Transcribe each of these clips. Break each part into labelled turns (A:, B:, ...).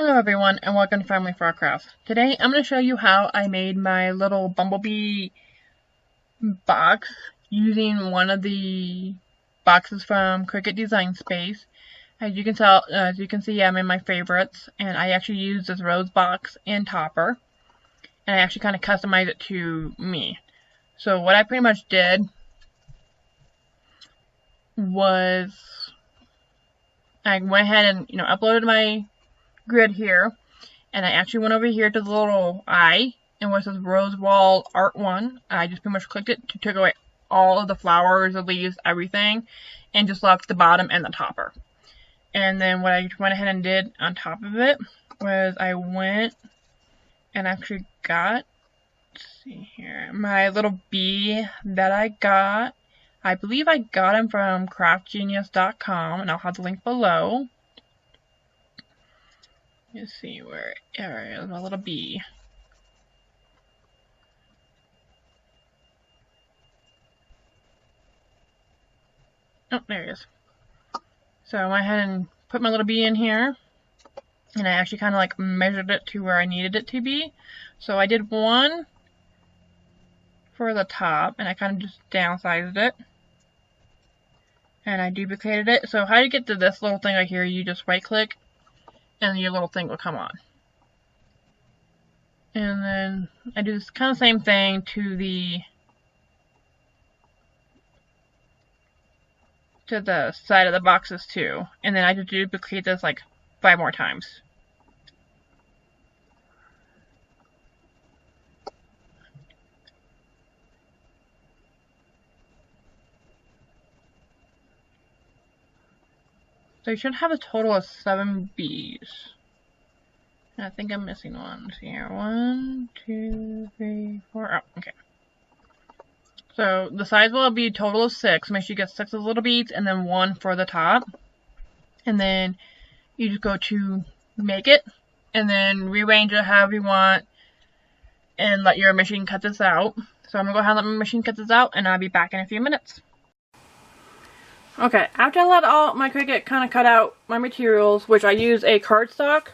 A: Hello everyone and welcome to Family Frogcraft. Today I'm going to show you how I made my little Bumblebee box using one of the boxes from Cricut Design Space. As you can see, I'm in my favorites, and I actually used this rose box and topper, and I actually kind of customized it to me. So what I pretty much did was I went ahead and uploaded my grid here, and I actually went over here to the little eye, and where it says Rose Wall Art 1, I just pretty much clicked it to take away all of the flowers, the leaves, everything, and just left the bottom and the topper. And then what I went ahead and did on top of it was I went and actually got, let's see here, my little bee that I got. I believe I got him from craftgenius.com, and I'll have the link below. Let's see where is my little bee. Oh, there he is. So I went ahead and put my little bee in here, and I actually kind of like measured it to where I needed it to be. So I did one for the top, and I kind of just downsized it, and I duplicated it. So how do you get to this little thing right here? You just right click, and your little thing will come on. And then I do this kind of same thing to the side of the boxes too. And then I just duplicate this like 5 more times. So you should have a total of 7 bees. And I think I'm missing one. Let's see here. 1, 2, 3, 4. Oh, okay. So the size will be a total of 6. Make sure you get 6 of the little beads and then 1 for the top. And then you just go to make it and then rearrange it however you want and let your machine cut this out. So I'm going to go ahead and let my machine cut this out, and I'll be back in a few minutes. Okay, after I let all my Cricut kind of cut out my materials, which I use a cardstock,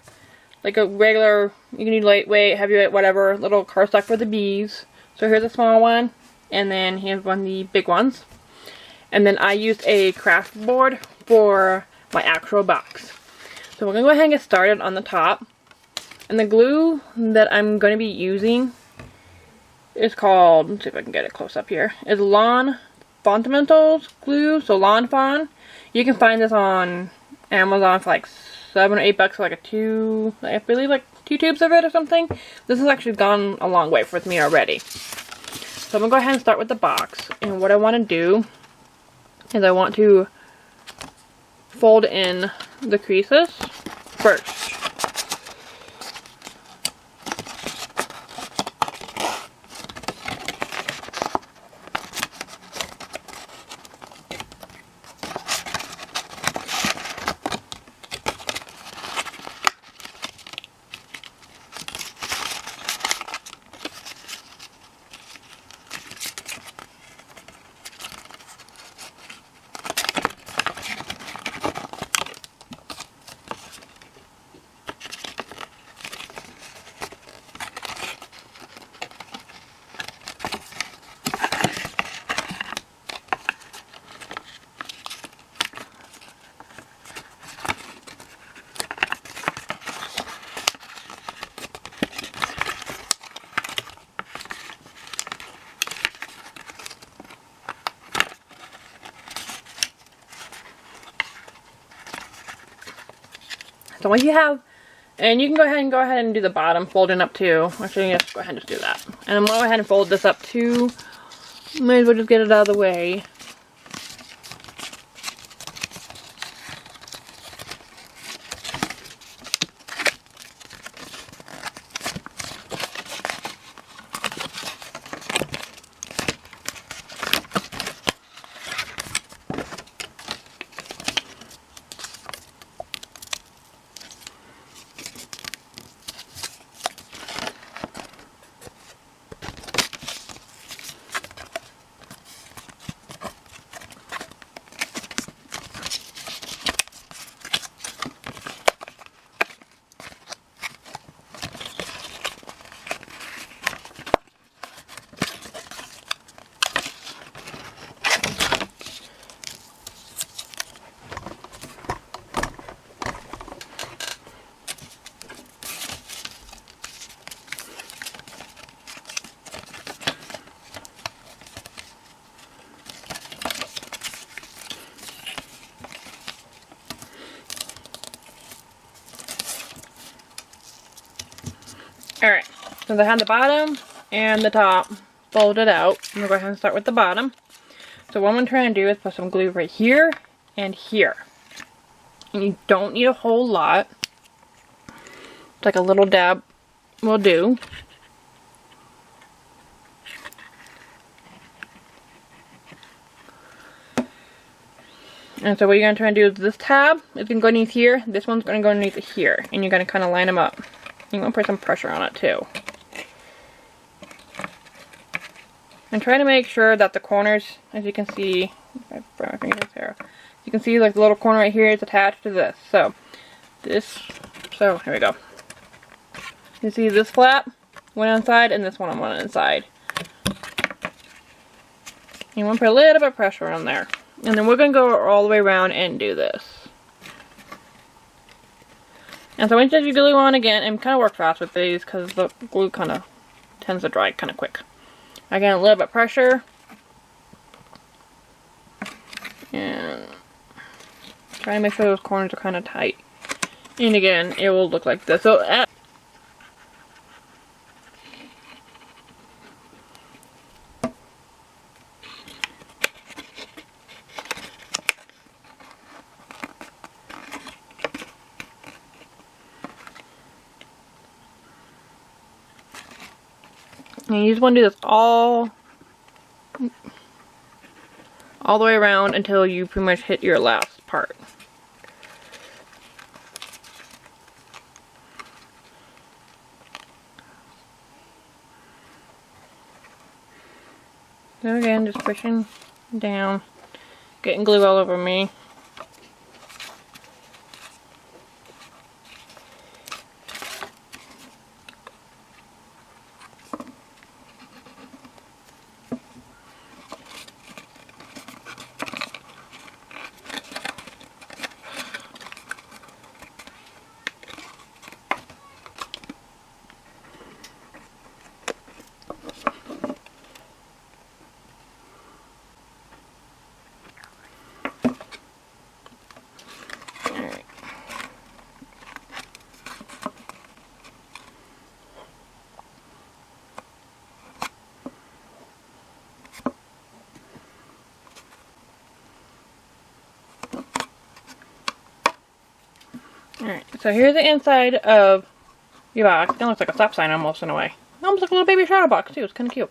A: like a regular, you can use lightweight, heavyweight, whatever, little cardstock for the bees. So here's a small one, and then here's one of the big ones. And then I used a craft board for my actual box. So we're going to go ahead and get started on the top. And the glue that I'm going to be using is called, let's see if I can get it close up here, is Lawn Fundamentals glue, so Lawn Fawn. You can find this on Amazon for like $7 or $8 for like I believe like 2 tubes of it or something. This has actually gone a long way with me already. So I'm gonna go ahead and start with the box, and what I want to do is I want to fold in the creases first. So once you have, and you can go ahead and do the bottom folding up too. Actually, just go ahead and just do that. And I'm gonna go ahead and fold this up too. Might as well just get it out of the way. Alright, so I have the bottom and the top folded out. I'm gonna go ahead and start with the bottom. So what I'm gonna try and do is put some glue right here and here. And you don't need a whole lot. It's like a little dab will do. And so what you're going to try and do is this tab is going to go underneath here. This one's going to go underneath here. And you're going to kind of line them up. You're going to put some pressure on it too. And try to make sure that the corners, as you can see, if I burn my fingers here, you can see like the little corner right here is attached to this. So here we go. You see this flap went inside and this one went inside. You want to put a little bit of pressure on there. And then we're going to go all the way around and do this. And so once you glue on again, and kind of work fast with these because the glue kind of tends to dry kind of quick. Again, a little bit of pressure. And try to make sure those corners are kind of tight. And again, it will look like this. So and you just want to do this all the way around until you pretty much hit your last part. So again, just pushing down, getting glue all over me. Alright, so here's the inside of your box. It looks like a stop sign almost in a way. Almost like a little baby shadow box too. It's kind of cute.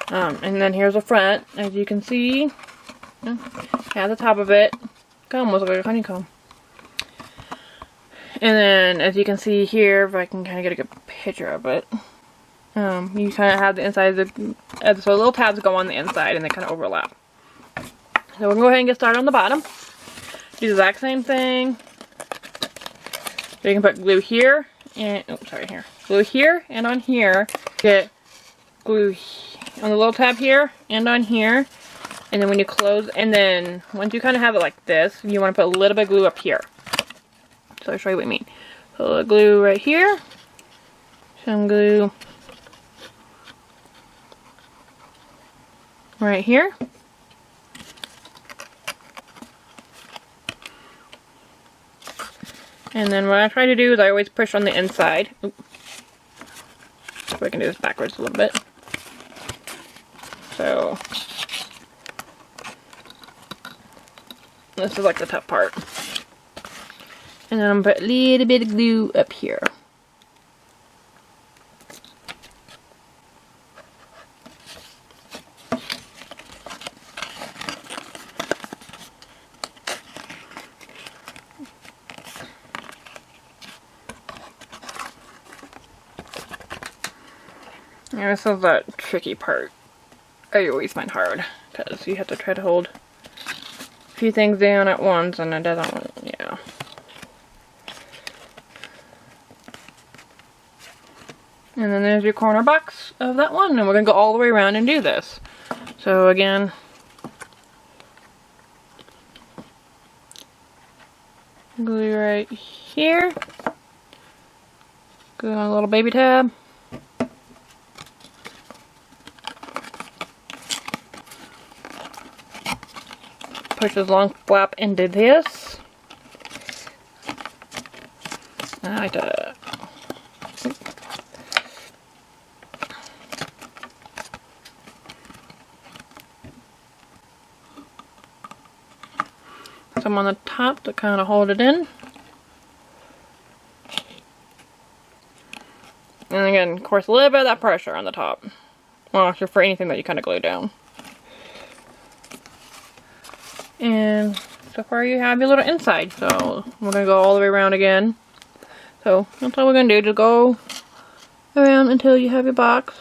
A: And then here's the front. As you can see, at the top of it, almost looks like a honeycomb. And then as you can see here, if I can kind of get a good picture of it, you kind of have the inside of the, so little tabs go on the inside and they kind of overlap. So we're going to go ahead and get started on the bottom. Do the exact same thing. So you can put glue here and, oh sorry, here. Glue here and on here. Get glue on the little tab here and on here. And then when you close, and then once you kind of have it like this, you want to put a little bit of glue up here. So I'll show you what I mean. So a little glue right here. Some glue right here. And then what I try to do is I always push on the inside. Oop. So I can do this backwards a little bit. So this is like the tough part. And then I'm going to put a little bit of glue up here. And this is the tricky part. I always find hard because you have to try to hold a few things down at once and it doesn't, yeah. And then there's your corner box of that one, and we're going to go all the way around and do this. So again, glue right here, glue on a little baby tab. Push this long flap into this. I like to some on the top to kind of hold it in. And again, of course, a little bit of that pressure on the top. Well, actually for anything that you kind of glue down. And so far you have your little inside. So we're going to go all the way around again. So that's all we're going to do. Just go around until you have your box.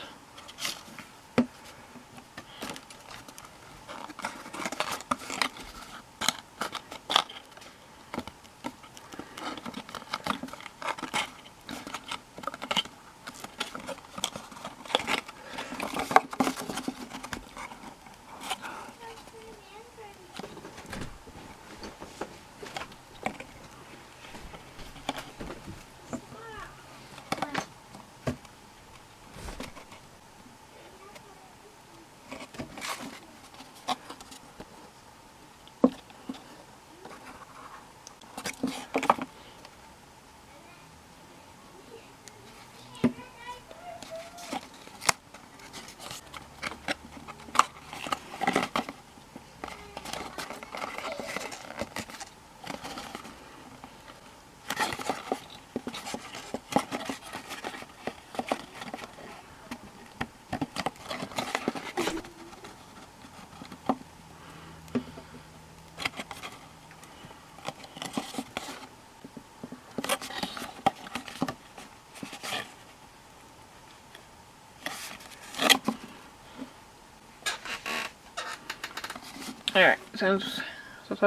A: Alright, so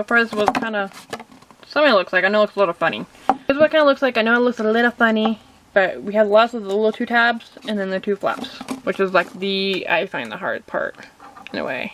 A: far this is what kind of something it looks like. I know it looks a little funny. This is what it kind of looks like. I know it looks a little funny, but we have lots of the little 2 tabs and then the 2 flaps, which is like I find the hard part in a way.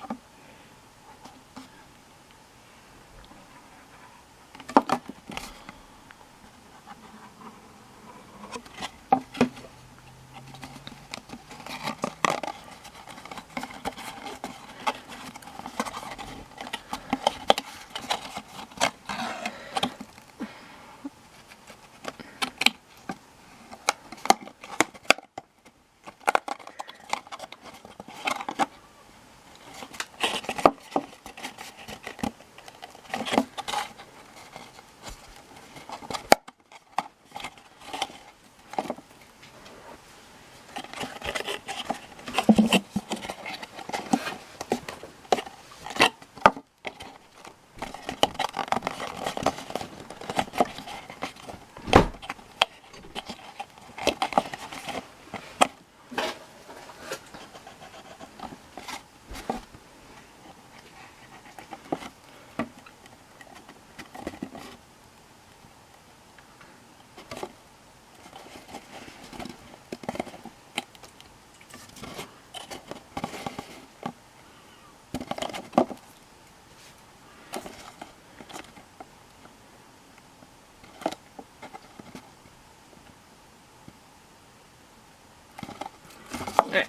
A: Alright,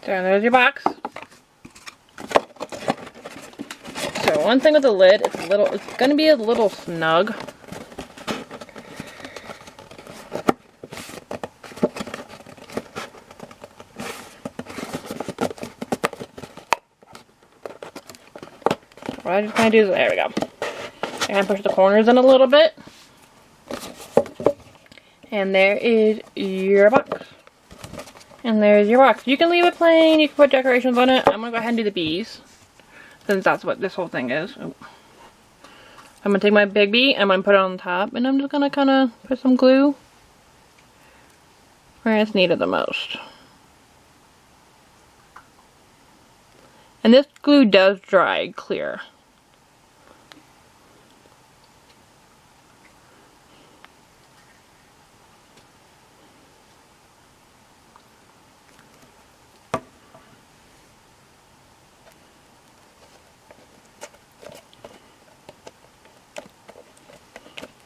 A: so there's your box. So one thing with the lid, it's gonna be a little snug. What I just kind of do is, there we go. And push the corners in a little bit. And there is your box. And there's your box. You can leave it plain, you can put decorations on it. I'm going to go ahead and do the bees, since that's what this whole thing is. I'm going to take my big bee, I'm going to put it on top, and I'm just going to kind of put some glue where it's needed the most. And this glue does dry clear.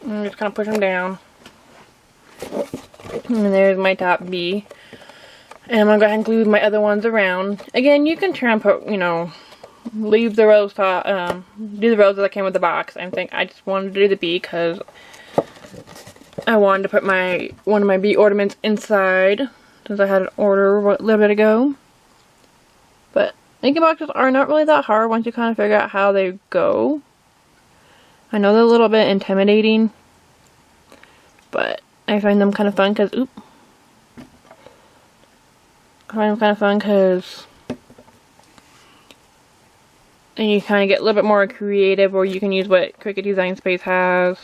A: I'm just gonna push them down. And there's my top bee. And I'm gonna go ahead and glue my other ones around. Again, you can try and put, you know, leave the rose top, do the roses that came with the box. I just wanted to do the bee because I wanted to put one of my bee ornaments inside, since I had an order a little bit ago. But inking boxes are not really that hard once you kind of figure out how they go. I know they're a little bit intimidating, but I find them kind of fun because, and you kind of get a little bit more creative, or you can use what Cricut Design Space has.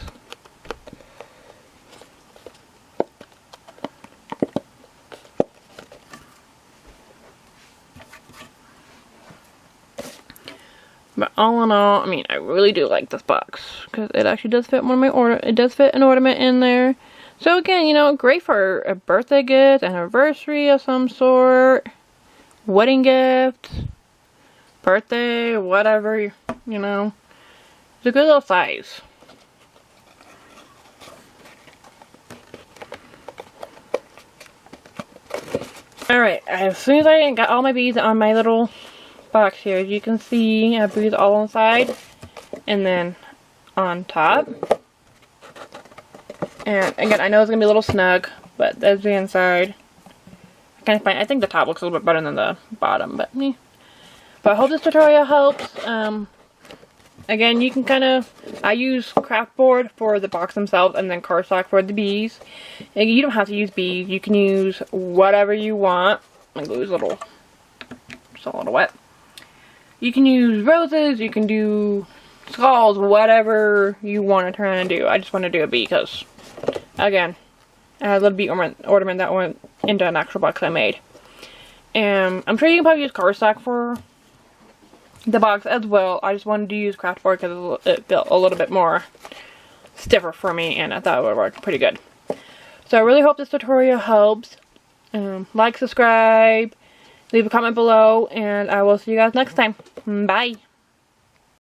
A: But all in all, I mean, I really do like this box because it actually does fit one of my it does fit an ornament in there. So again, you know, great for a birthday gift, anniversary of some sort, wedding gift, birthday, whatever, you know. It's a good little size. Alright, as soon as I got all my beads on my little box here, as you can see, I have beads all inside and then on top. And again, I know it's gonna be a little snug, but that's the inside. I think the top looks a little bit better than the bottom, but yeah. But I hope this tutorial helps. Again, you can I use craft board for the box themselves and then cardstock for the bees. And you don't have to use bees. You can use whatever you want. My glue's a little wet. You can use roses, you can do skulls, whatever you want to try and do. I just want to do a bee because, again, I had a little bee ornament that went into an actual box I made. And I'm sure you can probably use cardstock for the box as well. I just wanted to use craft board because it felt a little bit more stiffer for me, and I thought it would work pretty good. So I really hope this tutorial helps. Like, subscribe, leave a comment below, and I will see you guys next time. Bye!